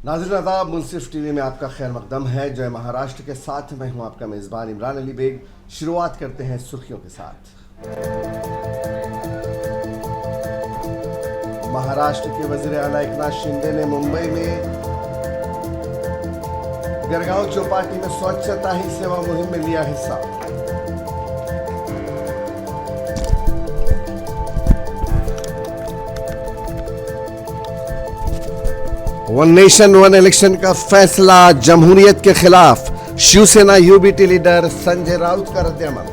नाज़रीन आदाब, मुंसिफ टीवी में आपका खैर मकदम है। जय महाराष्ट्र के साथ मैं हूं आपका मेज़बान इमरान अली बेग। शुरुआत करते हैं सुर्खियों के साथ। महाराष्ट्र के वज़ीर आला एकनाथ शिंदे ने मुंबई में गिरगांव चौपाटी में स्वच्छता ही सेवा मुहिम में लिया हिस्सा। वन नेशन वन इलेक्शन का फैसला जमहूरियत के खिलाफ, शिवसेना यूबीटी लीडर संजय राउत का रद्द-ए-अमल।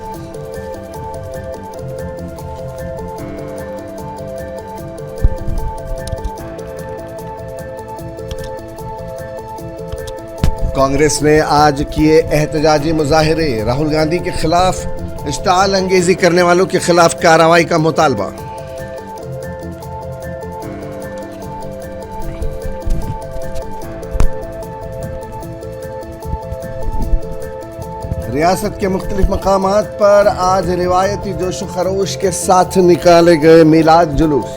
कांग्रेस ने आज किए एहतजाजी मुजाहिरे, राहुल गांधी के खिलाफ इश्तिआल अंगेजी करने वालों के खिलाफ कार्रवाई का मुतालबा। रियासत के मुख्तलिफ मकामात पर आज रिवायती जोश खरोश के साथ निकाले गए मिलाद जुलूस।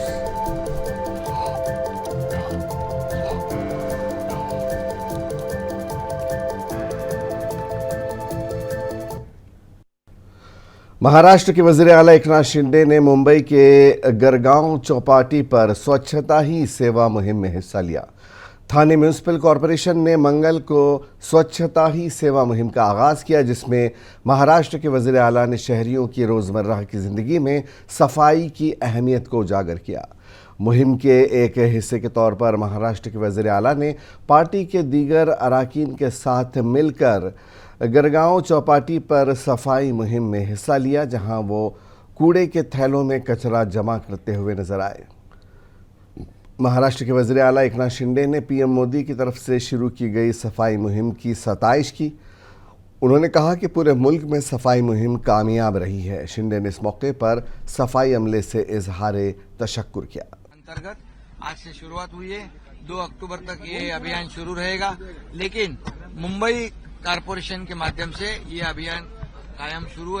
महाराष्ट्र के वज़ीर आला एकनाथ शिंदे ने मुंबई के गिरगांव चौपाटी पर स्वच्छता ही सेवा मुहिम में हिस्सा लिया। थाने म्यूनिसिपल कॉरपोरेशन ने मंगल को स्वच्छता ही सेवा मुहिम का आगाज़ किया, जिसमें महाराष्ट्र के वज़ीर आला ने शहरियों की रोज़मर्रा की ज़िंदगी में सफाई की अहमियत को उजागर किया। मुहिम के एक हिस्से के तौर पर महाराष्ट्र के वज़ीर आला ने पार्टी के दीगर अरकान के साथ मिलकर गिरगांव चौपाटी पर सफाई मुहिम में हिस्सा लिया, जहां वो कूड़े के थैलों में कचरा जमा करते हुए नजर आए। महाराष्ट्र के वज़ीर आला एकनाथ शिंदे ने पीएम मोदी की तरफ से शुरू की गई सफाई मुहिम की सताइश की। उन्होंने कहा कि पूरे मुल्क में सफाई मुहिम कामयाब रही है। शिंदे ने इस मौके पर सफाई अमले से इजहार तशक्कुर किया। अंतर्गत आज से शुरुआत हुई है, 2 अक्टूबर तक ये अभियान शुरू रहेगा, लेकिन मुंबई कारपोरेशन के माध्यम से ये अभियान कायम शुरू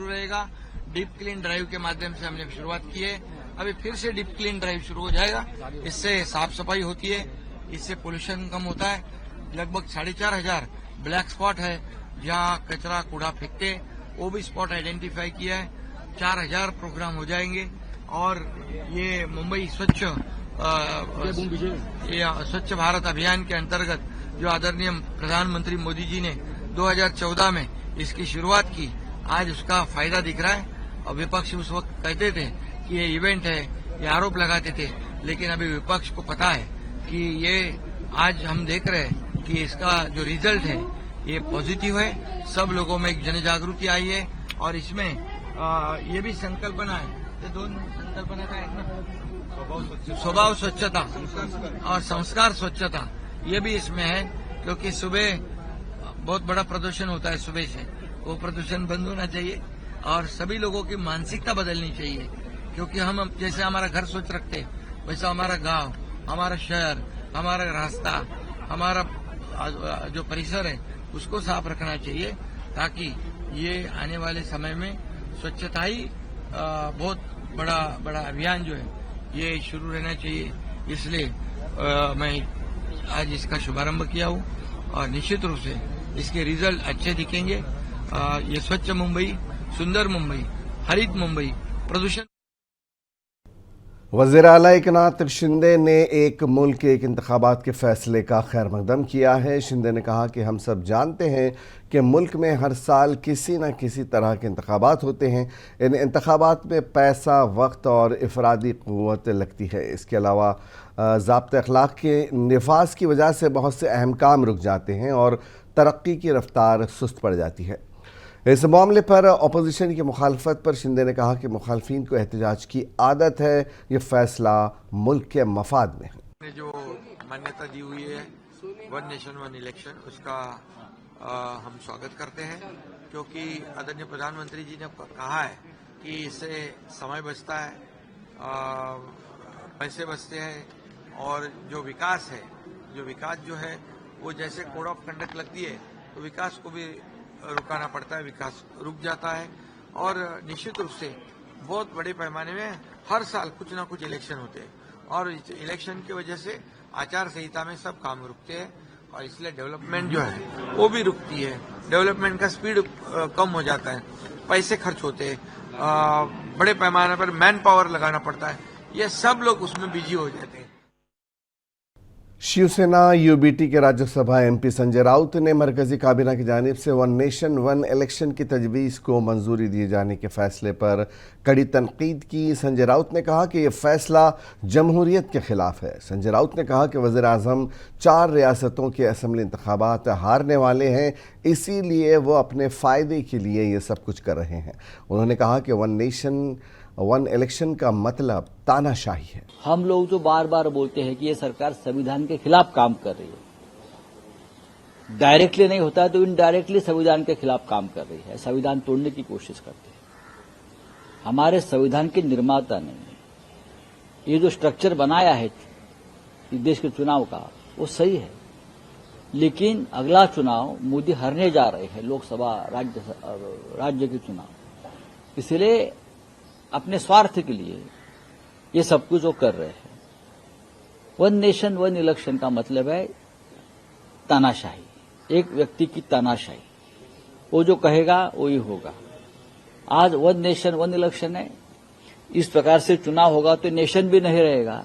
रहेगा। डीप क्लीन ड्राइव के माध्यम से हमने शुरुआत की है, अभी फिर से डीप क्लीन ड्राइव शुरू हो जाएगा। इससे साफ सफाई होती है, इससे पोल्यूशन कम होता है। लगभग 4,500 ब्लैक स्पॉट है जहां कचरा कूड़ा फेंकते, वो भी स्पॉट आइडेंटिफाई किया है। 4,000 प्रोग्राम हो जाएंगे और ये मुंबई स्वच्छ भारत अभियान के अंतर्गत जो आदरणीय प्रधानमंत्री मोदी जी ने 2014 में इसकी शुरुआत की, आज उसका फायदा दिख रहा है। और विपक्ष उस वक्त कहते थे कि ये इवेंट है, ये आरोप लगाते थे, लेकिन अभी विपक्ष को पता है कि ये आज हम देख रहे हैं कि इसका जो रिजल्ट है ये पॉजिटिव है। सब लोगों में एक जन जागृति आई है और इसमें ये भी संकल्पना है, ये दोनों संकल्पना का है ना, स्वभाव स्वच्छता और संस्कार स्वच्छता, ये भी इसमें है। क्योंकि सुबह बहुत बड़ा प्रदूषण होता है, सुबह से वो प्रदूषण बंद होना चाहिए और सभी लोगों की मानसिकता बदलनी चाहिए। क्योंकि हम जैसे हमारा घर स्वच्छ रखते वैसा हमारा गांव, हमारा शहर, हमारा रास्ता, हमारा जो परिसर है उसको साफ रखना चाहिए, ताकि ये आने वाले समय में स्वच्छता ही बहुत बड़ा अभियान जो है ये शुरू रहना चाहिए। इसलिए मैं आज इसका शुभारंभ किया हूँ और निश्चित रूप से इसके रिजल्ट अच्छे दिखेंगे। ये स्वच्छ मुंबई, सुंदर मुंबई, हरित मुंबई, प्रदूषण। वज़ीर आला एकनाथ शिंदे ने एक मुल्क एक इंतखाबात के फैसले का खैर मकदम किया है। शिंदे ने कहा कि हम सब जानते हैं कि मुल्क में हर साल किसी न किसी तरह के इंतखाबात होते हैं। इन इंतखाबात में पैसा, वक्त और इफरादी क़ुव्वत लगती है। इसके अलावा ज़ाब्ते अखलाक के निफाज की वजह से बहुत से अहम काम रुक जाते हैं और तरक्की की रफ्तार सुस्त पड़ जाती है। इस मामले पर अपोजिशन की मुखालफत पर शिंदे ने कहा कि मुखालफिन को एहतजाज की आदत है, ये फैसला मुल्क के मफाद में है। जो मान्यता दी हुई है वन नेशन वन इलेक्शन, उसका हम स्वागत करते हैं, क्योंकि आदरणीय प्रधानमंत्री जी ने कहा है कि इससे समय बचता है, पैसे बचते हैं और जो विकास जो है वो जैसे कोड ऑफ कंडक्ट लगती है तो विकास को भी रुकाना पड़ता है, विकास रुक जाता है। और निश्चित रूप से बहुत बड़े पैमाने में हर साल कुछ ना कुछ इलेक्शन होते हैं और इलेक्शन की वजह से आचार संहिता में सब काम रुकते हैं और इसलिए डेवलपमेंट जो है वो भी रुकती है। डेवलपमेंट का स्पीड कम हो जाता है, पैसे खर्च होते हैं, बड़े पैमाने पर मैन पावर लगाना पड़ता है, ये सब लोग उसमें बिजी हो जाते हैं। शिवसेना यूबीटी के राज्यसभा एमपी संजय राउत ने मरकजी काबीना की जानिब से वन नेशन वन इलेक्शन की तजवीज़ को मंजूरी दिए जाने के फैसले पर कड़ी तनकीद की। संजय राउत ने कहा कि यह फैसला जमहूरियत के खिलाफ है। संजय राउत ने कहा कि वज़ीर आज़म 4 रियासतों के असम्बली इंतखाबात हारने वाले हैं, इसीलिए वो अपने फ़ायदे के लिए ये सब कुछ कर रहे हैं। उन्होंने कहा कि वन नेशन वन इलेक्शन का मतलब तानाशाही है। हम लोग जो बार बार बोलते हैं कि ये सरकार संविधान के खिलाफ काम कर रही है, डायरेक्टली नहीं होता है तो इनडायरेक्टली संविधान के खिलाफ काम कर रही है, संविधान तोड़ने की कोशिश करते हैं। हमारे संविधान के निर्माता ने ये जो स्ट्रक्चर बनाया है इस देश के चुनाव का, वो सही है, लेकिन अगला चुनाव मोदी हारने जा रहे हैं, लोकसभा राज्य के चुनाव, इसलिए अपने स्वार्थ के लिए ये सब कुछ वो कर रहे हैं। वन नेशन वन इलेक्शन का मतलब है तानाशाही, एक व्यक्ति की तानाशाही, वो जो कहेगा वही होगा। आज वन नेशन वन इलेक्शन है, इस प्रकार से चुनाव होगा तो नेशन भी नहीं रहेगा,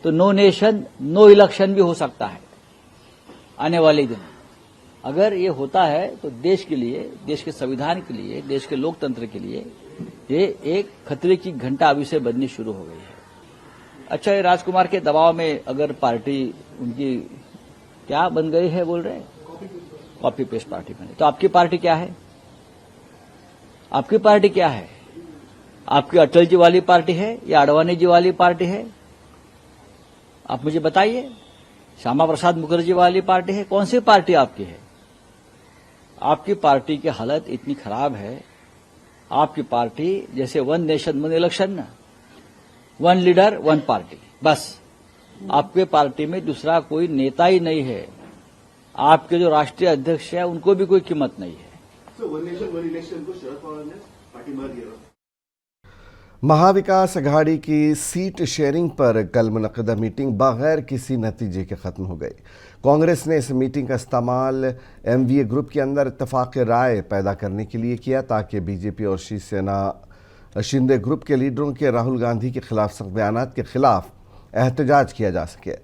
तो नो नेशन नो इलेक्शन भी हो सकता है आने वाले दिन। अगर ये होता है तो देश के लिए, देश के संविधान के लिए, देश के लोकतंत्र के लिए ये एक खतरे की घंटा अभी से बजनी शुरू हो गई है। अच्छा, ये राजकुमार के दबाव में अगर पार्टी उनकी क्या बन गई है बोल रहे हैं, कॉपी पेस्ट पार्टी बने, तो आपकी पार्टी क्या है? आपकी पार्टी क्या है? आपकी अटल जी वाली पार्टी है या आडवाणी जी वाली पार्टी है? आप मुझे बताइए। श्यामा प्रसाद मुखर्जी वाली पार्टी है? कौन सी पार्टी आपकी है? आपकी पार्टी की हालत इतनी खराब है, आपकी पार्टी जैसे वन नेशन वन इलेक्शन ना, वन लीडर वन पार्टी, बस आपके पार्टी में दूसरा कोई नेता ही नहीं है। आपके जो राष्ट्रीय अध्यक्ष है उनको भी कोई कीमत नहीं है। वन नेशन वन इलेक्शन को शरद पवार ने पार्टी मार दिया। महाविकास अघाड़ी की सीट शेयरिंग पर कल मुनक़दा मीटिंग बगैर किसी नतीजे के ख़त्म हो गई। कांग्रेस ने इस मीटिंग का इस्तेमाल एमवीए ग्रुप के अंदर इत्तफ़ाक़ राय पैदा करने के लिए किया ताकि बीजेपी और शिवसेना शिंदे ग्रुप के लीडरों के राहुल गांधी के खिलाफ सख्त बयानात के खिलाफ एहतजाज किया जा सके।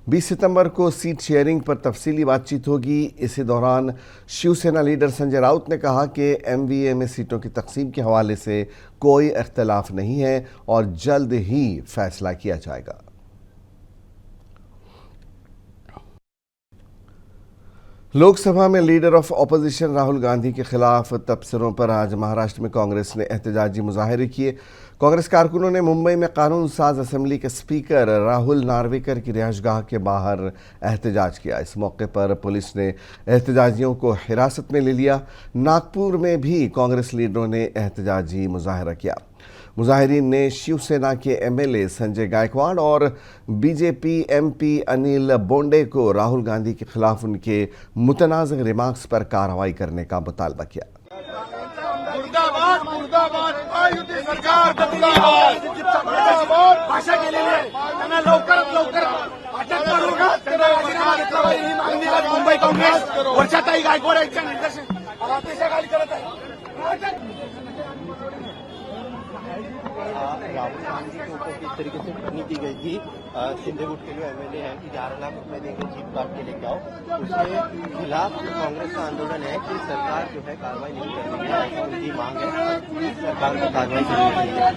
20 सितंबर को सीट शेयरिंग पर तफसीली बातचीत होगी। इसी दौरान शिवसेना लीडर संजय राउत ने कहा कि एमवीए में सीटों की तकसीम के हवाले से कोई इख्तलाफ नहीं है और जल्द ही फैसला किया जाएगा। लोकसभा में leader of opposition Rahul Gandhi के खिलाफ तबसरों पर आज महाराष्ट्र में कांग्रेस ने एहतजाजी मुजाहरे किए। कांग्रेस कारकुनों ने मुंबई में कानून साज असेंबली के स्पीकर राहुल नार्वेकर की रिहायशगाह के बाहर एहतजाज किया। इस मौके पर पुलिस ने एहतजाजियों को हिरासत में ले लिया। नागपुर में भी कांग्रेस लीडरों ने एहतजाजी मुजाहरा किया। मुजाहिरीन ने शिवसेना के एमएलए संजय गायकवाड़ और बीजेपी एमपी अनिल बोंडे को राहुल गांधी के खिलाफ उनके मुतनाज़िर रिमार्क्स पर कार्रवाई करने का मुतालबा किया। मुर्दाबाद मुर्दाबाद महायुती सरकार मुर्दाबाद भाषा केलेली आहे, त्यांना लवकरात लवकर अटक करू नका, त्यांना राजीनामा घेतला पाहिजे ही मागणी आज मुंबई काँग्रेस वर्षाताई गायकवाड यांच्या निर्देशन अतिशयखाली करत आहे। राहुल गांधी के ऊपर किस तरीके से टिप्पणी की गई थी, शिंदे गुट के जो एमएलए हैं कि 11 लाख रुपए देंगे जीप काट के लेके आओ, उसके खिलाफ कांग्रेस का आंदोलन है कि सरकार जो है कार्रवाई नहीं कर रही है, ऐसी उनकी मांग है कि सरकार को कार्रवाई करनी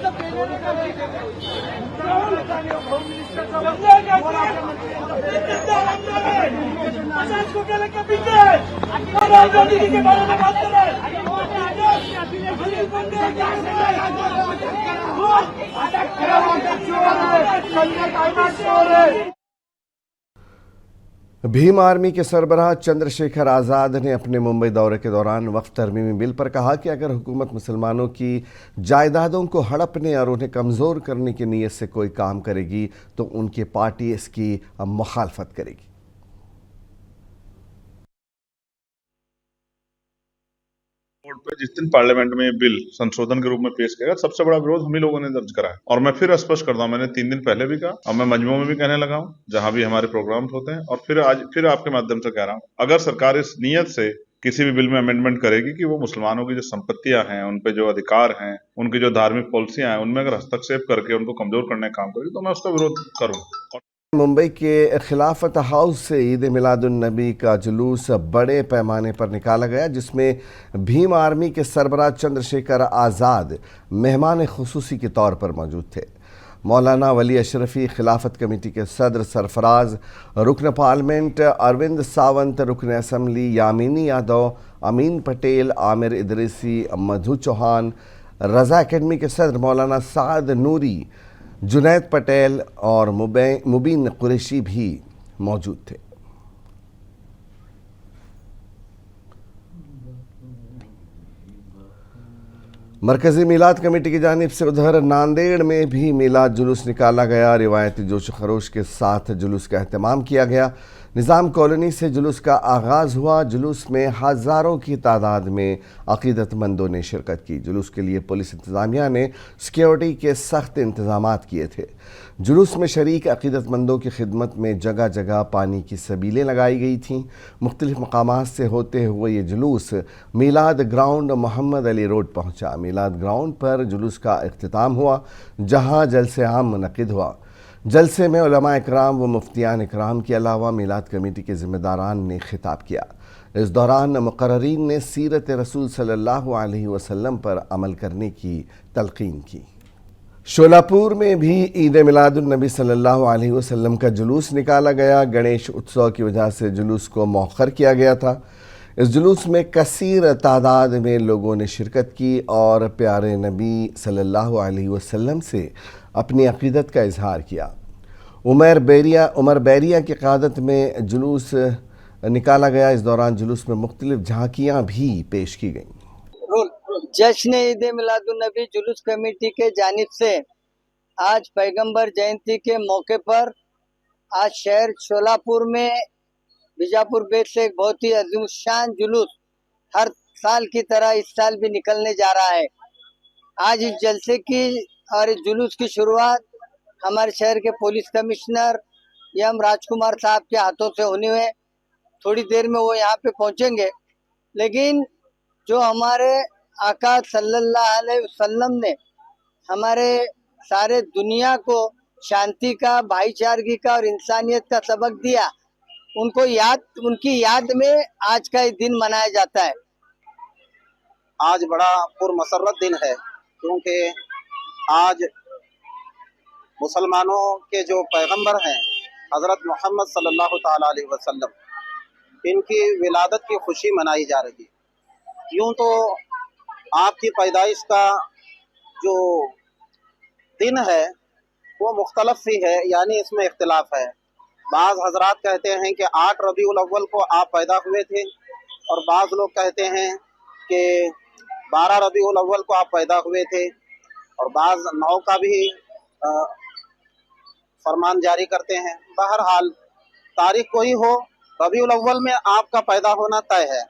भीम आर्मी के सरबराह चंद्रशेखर आज़ाद ने अपने मुंबई दौरे के दौरान वक्फ तरमीमी बिल पर कहा कि अगर हुकूमत मुसलमानों की जायदादों को हड़पने और उन्हें कमज़ोर करने की नीयत से कोई काम करेगी तो उनकी पार्टी इसकी मुखालफत करेगी। कोड पे जिस दिन पार्लियामेंट में बिल संशोधन के रूप में पेश किया सबसे बड़ा विरोध हम ही लोगों ने दर्ज करा है। और मैं फिर स्पष्ट करता हूं, मैंने 3 दिन पहले भी कहा और मैं मजमू में भी कहने लगा हूं जहां भी हमारे प्रोग्राम होते हैं, और फिर आज फिर आपके माध्यम से कह रहा हूं, अगर सरकार इस नियत से किसी भी बिल में अमेंडमेंट करेगी कि वो मुसलमानों की जो संपत्तियां हैं, उन पे जो अधिकार हैं, उनकी जो धार्मिक पॉलिसियां हैं, उनमें अगर हस्तक्षेप करके उनको कमजोर करने का काम करेगी तो मैं उसका विरोध करूंगा। मुंबई के खिलाफत हाउस से ईद मिलादुन्नबी का जुलूस बड़े पैमाने पर निकाला गया, जिसमें भीम आर्मी के सरबराह चंद्रशेखर आज़ाद मेहमान खुसूसी के तौर पर मौजूद थे। मौलाना वली अशरफी, खिलाफत कमेटी के सदर सरफराज, रुकन पार्लियामेंट अरविंद सावंत, रुकन असम्बली यामिनी यादव, अमीन पटेल, आमिर इदरीसी, मधु चौहान, रज़ा एकेडमी के सदर मौलाना साद नूरी, जुनैद पटेल और मुबीन कुरैशी भी मौजूद थे। मरकजी मिलाद कमेटी की जानिब से उधर नांदेड़ में भी मिलाद जुलूस निकाला गया। रिवायती जोश खरोश के साथ जुलूस का एहतमाम किया गया। निज़ाम कॉलोनी से जुलूस का आगाज़ हुआ। जुलूस में हज़ारों की तादाद में अक़ीदतमंदों ने शिरकत की। जुलूस के लिए पुलिस इंतज़ामिया ने सिक्योरिटी के सख्त इंतज़ाम किए थे। जुलूस में शरीक अक़ीदतमंदों की खिदमत में जगह जगह पानी की सबीलें लगाई गई थीं। मुख्तलिफ मकामात से होते हुए ये जुलूस मिलाद ग्राउंड मोहम्मद अली रोड पहुँचा। मिलाद ग्राउंड पर जुलूस का इख्तिताम हुआ, जहाँ जलसे आम मुनक़िद हुआ। जलसे में उलमा इकराम व मुफ्तियान इकराम के अलावा मिलाद कमेटी के ज़िम्मेदारान ने खिताब किया। इस दौरान मुक़र्ररीन ने सीरत रसूल सल्लल्लाहु अलैहि वसल्लम पर अमल करने की तलक़ीन की। शोलापुर में भी ईद मिलादुन्नबी सल्लल्लाहु अलैहि वसल्लम का जुलूस निकाला गया। गणेश उत्सव की वजह से जुलूस को मौखर किया गया था। इस जुलूस में कसीर तादाद में लोगों ने शिरकत की और प्यारे नबी सल्लल्लाहु अलैहि वसल्लम से अपनी अक़ीदत का इजहार किया। उमर बैरिया की क़यादत में जुलूस निकाला गया। इस दौरान जुलूस में मुख्तलिफ झांकियाँ भी पेश की गईं। जश्न ईद मिलादुन्नबी जुलूस कमेटी के जानिब से आज पैगंबर जयंती के मौके पर आज शहर शोलापुर में बीजापुर बेट से एक बहुत ही अज़ीमुश्शान जुलूस हर साल की तरह इस साल भी निकलने जा रहा है। आज इस जलसे की और इस जुलूस की शुरुआत हमारे शहर के पुलिस कमिश्नर एम राजकुमार साहब के हाथों से होनी है। थोड़ी देर में वो यहाँ पे पहुँचेंगे, लेकिन जो हमारे आका सल्लल्लाहु अलैहि वसल्लम ने हमारे सारे दुनिया को शांति का, भाईचारगी का और इंसानियत का सबक दिया, उनकी याद में आज का ये दिन मनाया जाता है। आज बड़ा पुरमसरत दिन है, क्योंकि आज मुसलमानों के जो पैगंबर हैं हज़रत मोहम्मद सल्लल्लाहु ताला अलैहि वसल्लम, इनकी विलादत की खुशी मनाई जा रही है। यूँ तो आपकी पैदाइश का जो दिन है वो मुख्तलफ सी है, यानी इसमें इख्तिलाफ है। बाज़ हजरात कहते हैं कि 8 रबीउल अव्वल को आप पैदा हुए थे, और बाज़ लोग कहते हैं कि 12 रबीउल अव्वल को आप पैदा हुए थे, और बाज़ 9 का भी फरमान जारी करते हैं। बहरहाल तारीख कोई हो, रबीउल अव्वल में आपका पैदा होना तय है।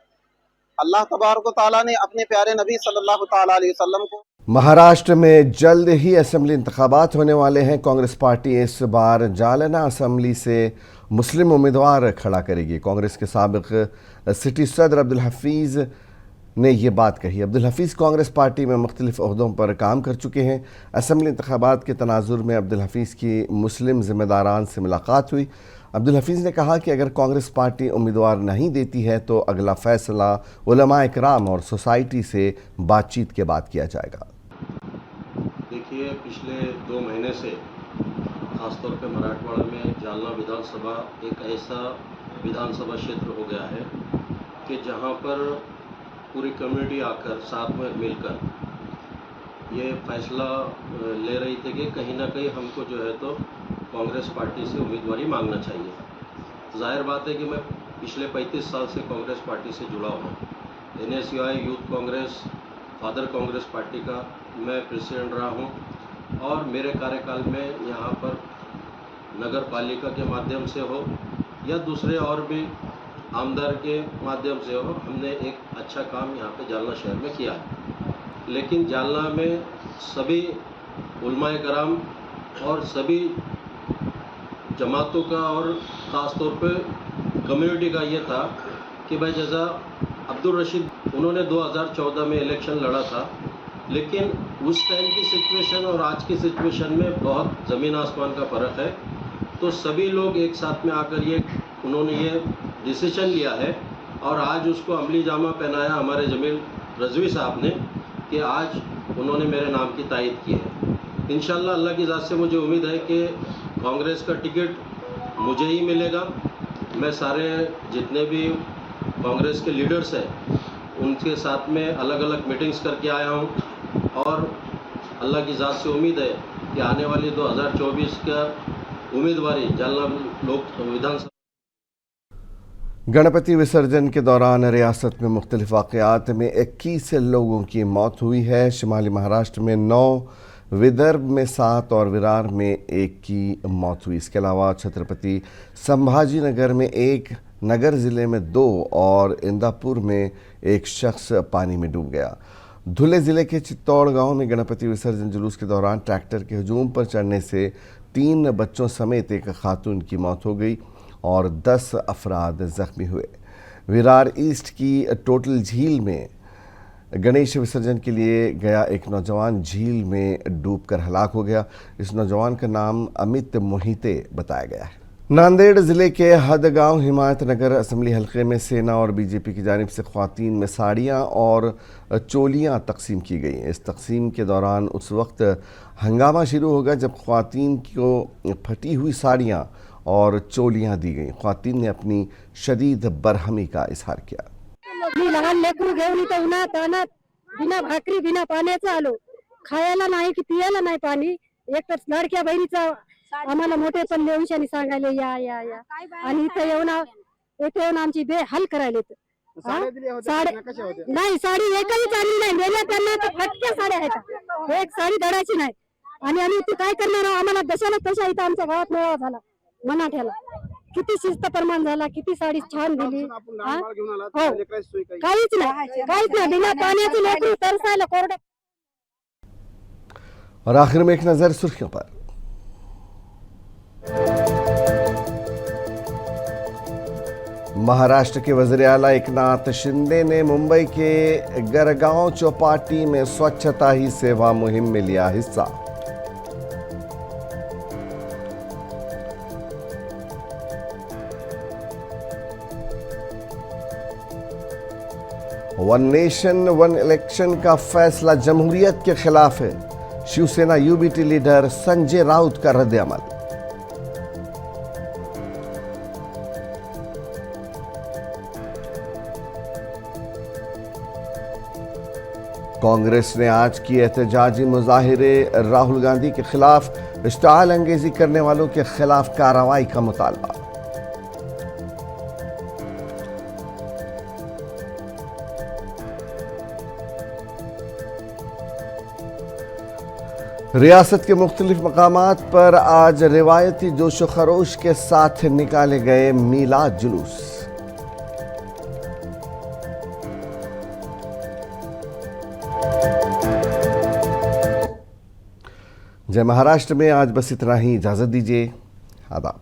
अल्लाह तबारक व तआला ने अपने प्यारे नबी सल्लल्लाहु ताला अलैहि वसल्लम को। महाराष्ट्र में जल्द ही असेंबली इंतखाबात होने वाले हैं। कांग्रेस पार्टी इस बार जालना असेंबली से मुस्लिम उम्मीदवार खड़ा करेगी। कांग्रेस के साबिक़ सिटी सदर अब्दुल हफीज़ ने ये बात कही। अब्दुल हफीज़ कांग्रेस पार्टी में मुख्तलिफ ओहदों पर काम कर चुके हैं। असेंबली इंतखाबात के तनाजुर में अब्दुल हफीज़ की मुस्लिम ज़िम्मेदारान से मुलाकात हुई। अब्दुल हफीज़ ने कहा कि अगर कांग्रेस पार्टी उम्मीदवार नहीं देती है तो अगला फ़ैसला उलमा इकराम और सोसाइटी से बातचीत के बाद किया जाएगा। देखिए, पिछले 2 महीने से खासतौर पे मराठवाड़ा में जालना विधानसभा एक ऐसा विधानसभा क्षेत्र हो गया है कि जहां पर पूरी कम्युनिटी आकर साथ में मिलकर ये फैसला ले रही थी कि कहीं ना कहीं हमको जो है तो कांग्रेस पार्टी से उम्मीदवारी मांगना चाहिए। जाहिर बात है कि मैं पिछले 35 साल से कांग्रेस पार्टी से जुड़ा हूँ। NSUI youth Congress, father Congress party का मैं प्रेसिडेंट रहा हूँ, और मेरे कार्यकाल में यहाँ पर नगर पालिका के माध्यम से हो या दूसरे और भी आमदार के माध्यम से हो, हमने एक अच्छा काम यहाँ पे जालना शहर में किया है। लेकिन जालना में सभी उलमाए कराम और सभी जमातों का और ख़ास तौर पे कम्युनिटी का ये था कि भाई जैसा अब्दुल रशीद उन्होंने 2014 में इलेक्शन लड़ा था, लेकिन उस टाइम की सिचुएशन और आज की सिचुएशन में बहुत ज़मीन आसमान का फ़र्क है। तो सभी लोग एक साथ में आकर उन्होंने ये डिसीजन लिया है और आज उसको अमली जामा पहनाया हमारे जमील रजवी साहब ने कि आज उन्होंने मेरे नाम की तायद की है। इंशाल्लाह अल्लाह की ज़ात से मुझे उम्मीद है कि कांग्रेस का टिकट मुझे ही मिलेगा। मैं सारे जितने भी कांग्रेस के लीडर्स हैं उनके साथ में अलग अलग मीटिंग्स करके आया हूं और अल्लाह की ज़ात से उम्मीद है कि आने वाली 2024 का उम्मीदवारी जालना लोक विधानसभा। गणपति विसर्जन के दौरान रियासत में मुख्तलिफ वाक़यात में 21 लोगों की मौत हुई है। शिमाली महाराष्ट्र में 9, विदर्भ में 7 और विरार में 1 की मौत हुई। इसके अलावा छत्रपति संभाजी नगर में 1, नगर ज़िले में 2 और इंदापुर में 1 शख्स पानी में डूब गया। धुले ज़िले के चित्तौड़ गांव में गणपति विसर्जन जुलूस के दौरान ट्रैक्टर के हजूम पर चढ़ने से 3 बच्चों समेत 1 खातून की मौत हो गई और 10 अफराद ज़ख्मी हुए। विरार ईस्ट की टोटल झील में गणेश विसर्जन के लिए गया एक नौजवान झील में डूबकर हलाक हो गया। इस नौजवान का नाम अमित मोहिते बताया गया है। नांदेड़ ज़िले के हदगांव हिमायत नगर असम्बली हलके में सेना और बीजेपी की जानिब से ख्वातीन में साड़ियाँ और चोलियाँ तकसीम की गई। इस तकसीम के दौरान उस वक्त हंगामा शुरू होगा जब ख्वातीन को फटी हुई साड़ियाँ और चोलियाँ दी गई। ख्वातीन ने अपनी शदीद बरहमी का इजहार किया। मी लहान लेकरू घेऊन इथं उन्हात अनात बिना भाकरी बिना पाण्याचं आलो, खायला नाही की पियाला नाही पाणी। एक तर लाडक्या बहिणीचा आम्हाला मोठे पण लेवशाने सांगायले या या या आणि इथं येऊन आमची बेहाल करायले। साडी नाही, साडी एकही चांगली नाही, गेल्या त्यांना तर फटक्या साड्या आहेत, एक साडी धडाची नाही आणि आम्ही इथे काय करणार? आम्हाला दशाला तशा इथं आमच्या गावात मेळावा झाला मनाठ्याला, किती शिस्त प्रमाण झाला, किती साडी छान दिली। काहीच नाही बिना पाण्याचं लेकरू तरसायला कोरडं। और आखिर में एक नज़र सुर्खियों पर। महाराष्ट्र के वज़ीर आला एकनाथ शिंदे ने मुंबई के गरगांव चौपाटी में स्वच्छता ही सेवा मुहिम में लिया हिस्सा। वन नेशन वन इलेक्शन का फैसला जमहूरियत के खिलाफ है, शिवसेना यूबीटी लीडर संजय राउत का रद्द-ए-अमल। कांग्रेस ने आज की एहतजाजी मुजाहिरे, राहुल गांधी के खिलाफ इश्तिआल अंगेजी करने वालों के खिलाफ कार्रवाई का मुतालबा। रियासत के मुख्तलिफ मकामात पर आज रिवायती जोशो खरोश के साथ निकाले गए मीलाद जुलूस। जय महाराष्ट्र में आज बस इतना ही, इजाजत दीजिए, आदाब।